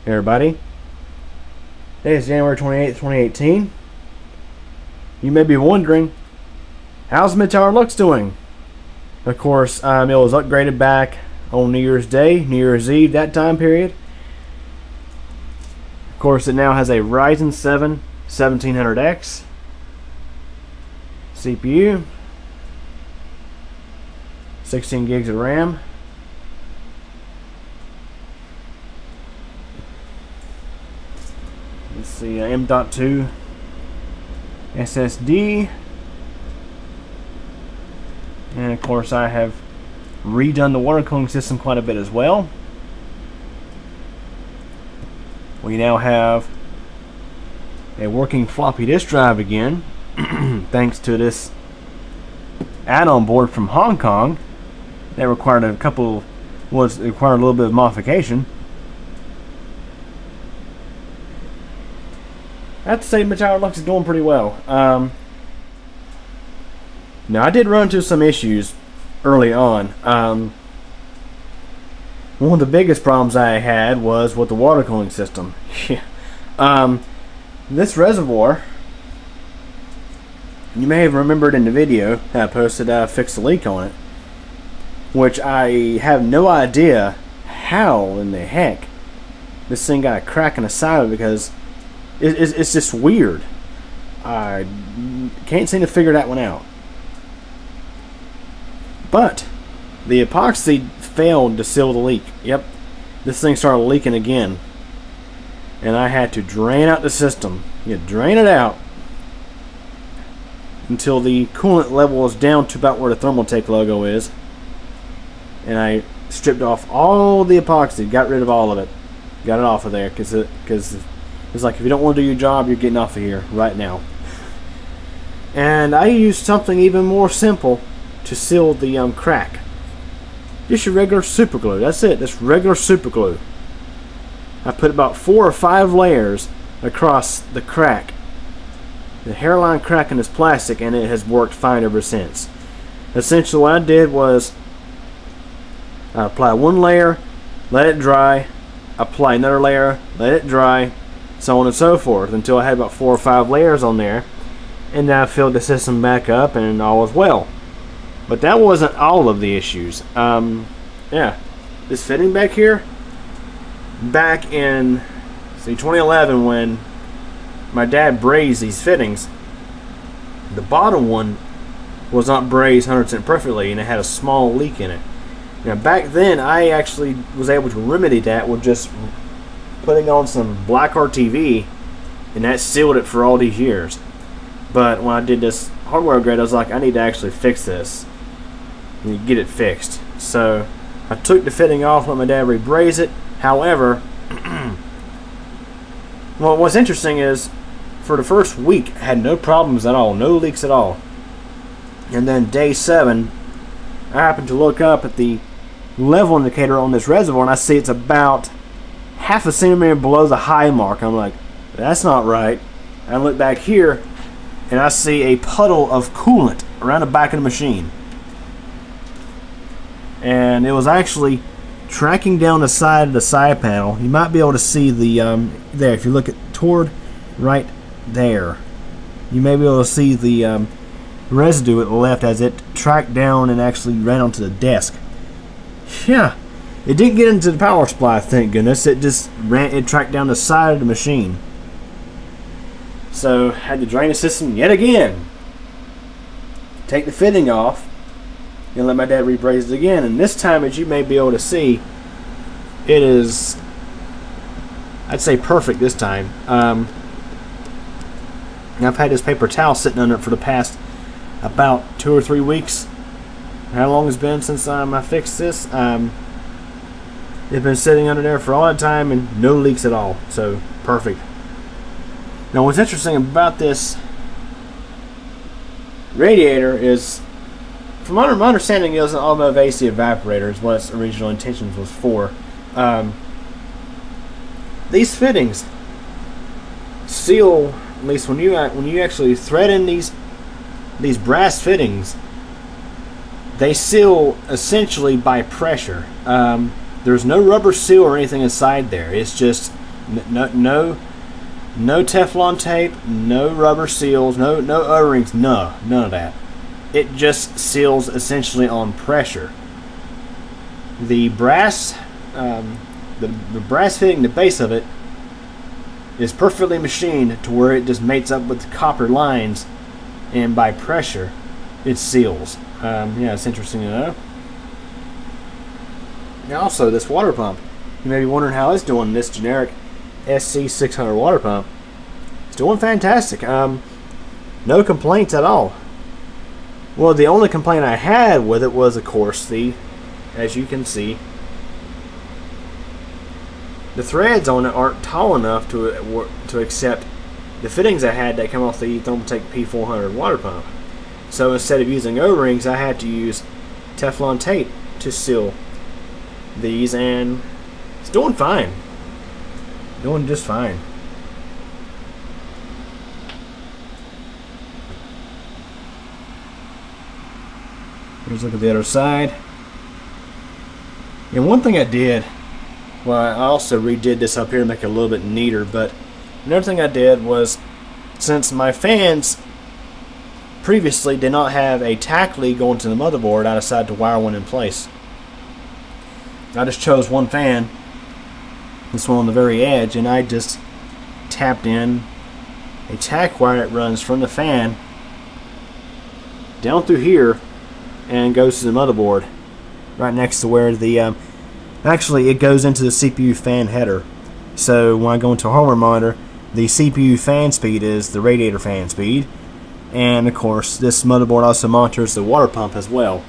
Hey everybody, today is January 28th, 2018. You may be wondering, how's MidTower Deluxe doing? Of course, it was upgraded back on New Year's Day, New Year's Eve, that time period. Of course, it now has a Ryzen 7 1700X CPU, 16 gigs of RAM. Let's see, M.2 SSD, and of course I have redone the water cooling system quite a bit as well. We now have a working floppy disk drive again, thanks to this add-on board from Hong Kong that required required a little bit of modification. I have to say MidTower Deluxe is doing pretty well. Now I did run into some issues early on. One of the biggest problems I had was with the water cooling system. This reservoir, you may have remembered in the video that I posted, I fixed a leak on it, which I have no idea how in the heck this thing got a crack in the side of it, because it's just weird. I can't seem to figure that one out. But the epoxy failed to seal the leak. Yep, this thing started leaking again, and I had to drain out the system. You drain it out until the coolant level was down to about where the Thermaltake logo is, and I stripped off all the epoxy, got rid of all of it, got it off of there, because it's like, if you don't want to do your job, you're getting off of here right now. And I used something even more simple to seal the crack. Just your regular super glue. That's it. That's regular super glue. I put about 4 or 5 layers across the crack, the hairline crack in this plastic, and it has worked fine ever since. Essentially what I did was I apply one layer, let it dry, apply another layer, let it dry, so on and so forth, until I had about 4 or 5 layers on there, and then I filled the system back up and all was well. But that wasn't all of the issues. Yeah, this fitting back here, back in 2011, when my dad brazed these fittings, the bottom one was not brazed 100% perfectly, and it had a small leak in it. Now back then I actually was able to remedy that with just putting on some black RTV, and that sealed it for all these years. But when I did this hardware upgrade, I was like, I need to actually fix this and get it fixed. So I took the fitting off, let my dad rebraze it. However, well, what's interesting is, for the first week I had no problems at all, no leaks at all. And then day 7, I happened to look up at the level indicator on this reservoir, and I see it's about half a centimeter below the high mark. I'm like, that's not right. I look back here, and I see a puddle of coolant around the back of the machine. And it was actually tracking down the side of the side panel. You might be able to see the, there, if you look toward right there, you may be able to see the residue it left as it tracked down and actually ran onto the desk. Yeah, it didn't get into the power supply, thank goodness. It just tracked down the side of the machine. So had to drain the system yet again, take the fitting off, and let my dad rebraze it again. And this time, as you may be able to see, it is, I'd say, perfect this time. I've had this paper towel sitting under it for the past about 2 or 3 weeks. How long it's been since I fixed this? It's been sitting under there for all that time, and no leaks at all. So perfect. Now what's interesting about this radiator is, from my understanding, it was an automotive AC evaporator is what its original intentions was for. These fittings seal, at least when you actually thread in these brass fittings, they seal essentially by pressure. There's no rubber seal or anything inside there. It's just No Teflon tape, no rubber seals, no O-rings, none of that. It just seals essentially on pressure. The brass, the brass fitting the base of it is perfectly machined to where it just mates up with the copper lines, and by pressure, it seals. Yeah, it's interesting to know. Now also, this water pump. You may be wondering how it's doing. This generic SC600 water pump. It's doing fantastic. No complaints at all. Well, the only complaint I had with it was, of course, as you can see, the threads on it aren't tall enough to accept the fittings I had that come off the Thermaltake P400 water pump. So instead of using O-rings, I had to use Teflon tape to seal these, and it's doing fine. Doing just fine. Let's look at the other side. And one thing I did, well, I also redid this up here to make it a little bit neater, but another thing I did was, since my fans previously did not have a tack lead going to the motherboard, I decided to wire one in place. I just chose one fan, this one on the very edge, and I just tapped in a tack wire that runs from the fan down through here and goes to the motherboard right next to where the actually it goes into the CPU fan header. So when I go into a hardware monitor, the CPU fan speed is the radiator fan speed, and of course this motherboard also monitors the water pump as well.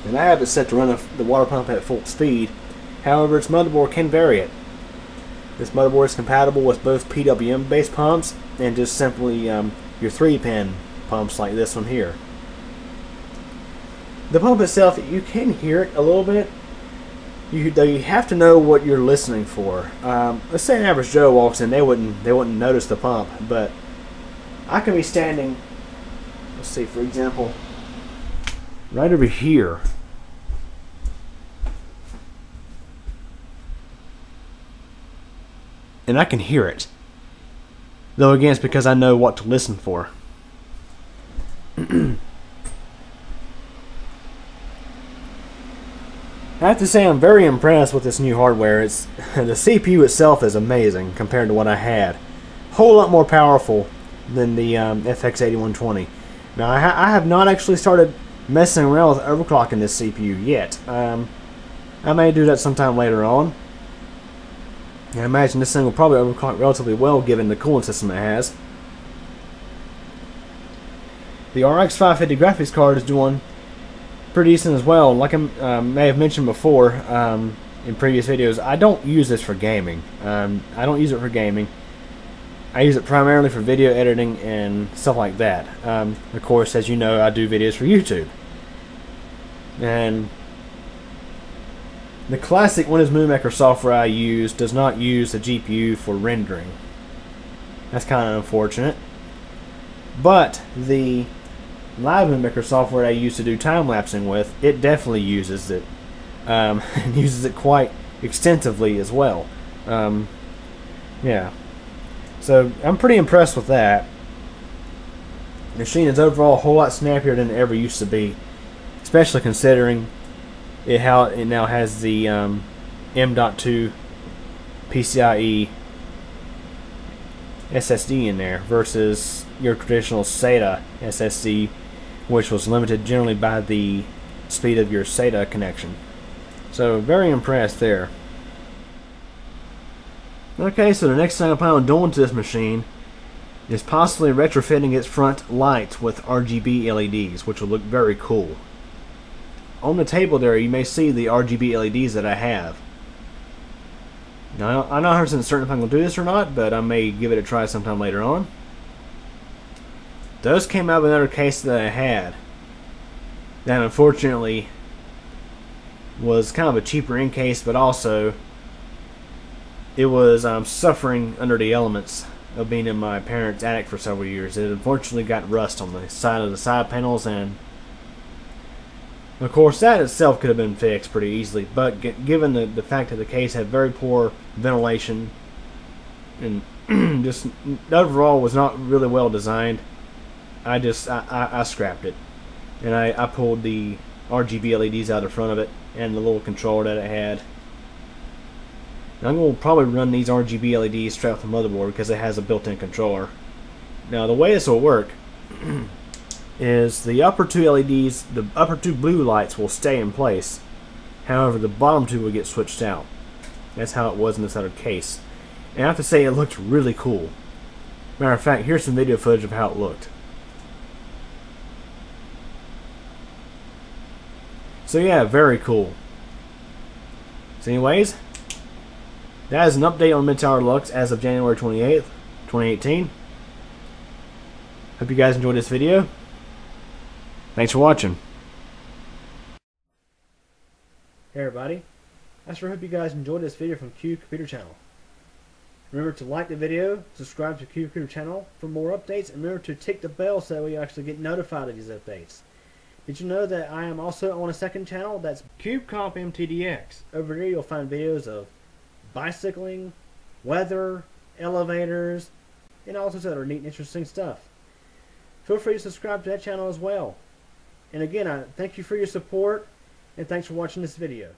And I have it set to run the water pump at full speed. However, its motherboard can vary it. This motherboard is compatible with both PWM based pumps and just simply your 3-pin pumps like this one here. The pump itself, you can hear it a little bit, though you have to know what you're listening for. Let's say an average Joe walks in, they wouldn't notice the pump, but I can be standing, let's see, for example, right over here. And I can hear it. Though again, it's because I know what to listen for. I have to say I'm very impressed with this new hardware. The CPU itself is amazing compared to what I had. A whole lot more powerful than the FX8120. Now I have not actually started messing around with overclocking this CPU yet. I may do that sometime later on. I imagine this thing will probably overclock relatively well given the cooling system it has. The RX 550 graphics card is doing pretty decent as well. Like I may have mentioned before in previous videos, I don't use this for gaming. I don't use it for gaming. I use it primarily for video editing and stuff like that. Of course, as you know, I do videos for YouTube. And the classic Windows Movie Maker software I use does not use the GPU for rendering. That's kind of unfortunate. But the Live Movie Maker software I use to do time-lapsing with, it definitely uses it. And uses it quite extensively as well. Yeah. So I'm pretty impressed with that. The machine is overall a whole lot snappier than it ever used to be, especially considering how it now has the M.2 PCIe SSD in there versus your traditional SATA SSD, which was limited generally by the speed of your SATA connection. So very impressed there. Okay, so the next thing I plan on doing to this machine is possibly retrofitting its front lights with RGB LEDs, which will look very cool. On the table there, you may see the RGB LEDs that I have. Now, I'm not 100% certain if I'm going to do this or not, but I may give it a try sometime later on. Those came out of another case that I had that unfortunately was kind of a cheaper in case, but also it was suffering under the elements of being in my parents' attic for several years. It unfortunately got rust on the side of the side panels, and Of course, that itself could have been fixed pretty easily, but given the fact that the case had very poor ventilation and just overall was not really well designed, I scrapped it. And I pulled the RGB LEDs out of the front of it and the little controller that it had. And I'm going to probably run these RGB LEDs straight off the motherboard because it has a built-in controller. Now the way this will work is the upper two LEDs, the upper two blue lights will stay in place. However, the bottom two will get switched out. That's how it was in this other case. And I have to say, it looked really cool. Matter of fact, here's some video footage of how it looked. So yeah, very cool. So anyways, that is an update on MidTower Deluxe as of January 28th, 2018. Hope you guys enjoyed this video. Thanks for watching. Hey everybody, I sure hope you guys enjoyed this video from Q Computer Channel. Remember to like the video, subscribe to Q Computer Channel for more updates, and remember to tick the bell so that you actually get notified of these updates. Did you know that I am also on a second channel that's CubeComp MTDX? Over there you'll find videos of bicycling, weather, elevators, and all sorts of other neat and interesting stuff. Feel free to subscribe to that channel as well. And again, I thank you for your support, and thanks for watching this video.